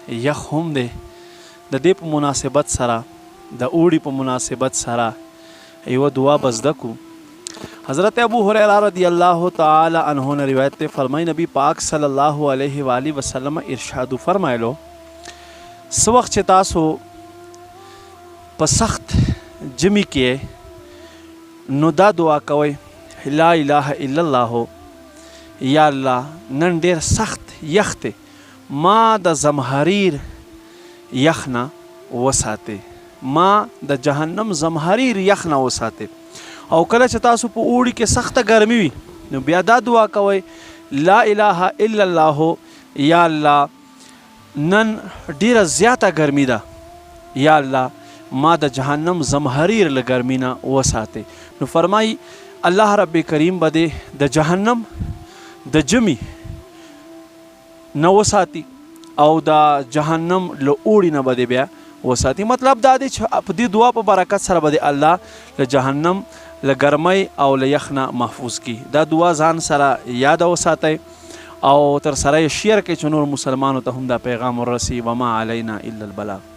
یخ هم دی. د دې په مناسبت سره د اوړي په مناسبت سره یوه دعا به زده کړو. حضرت ابو هریره رضی الله تعالی عنه نه روایت دی، فرمایي نبی پاک صلی الله علیه و آله وسلم ارشاد فرمایلو څه وخت چې تاسو په سخت جمی کې نو دا دعا کوئ لا اله الا الله، یا الله نن ډېر سخت یخ دی، ما د زمهریر یخ نه وساتې، ما د جهنم زمهریر یخ نه وساتې. او کله چې تاسو په اوړي کې سخته ګرمي وي نو بیا دا دعا کوئ لا اله الا الله، یا الله نن ډیره زیاته ګرمي ده، یا الله ما د جهنم زمهریر له ګرمي نه وساتې. نو فرمایي الله رب کریم به دې د جهنم د جمی نه وساتي او د جهنم له اوړي نه به دې بیا وساتي. مطلب دا دی چې په دې دعا په برکت سره به دې الله له جهنم له ګرمۍ او له یخ نه محفوظ کړي. دا دعا ځان سره یاد وساتئ او تر سره یې شیر کړئ چې نور مسلمانو ته هم دا پیغام ورسي. وما علینا الا البلاغ.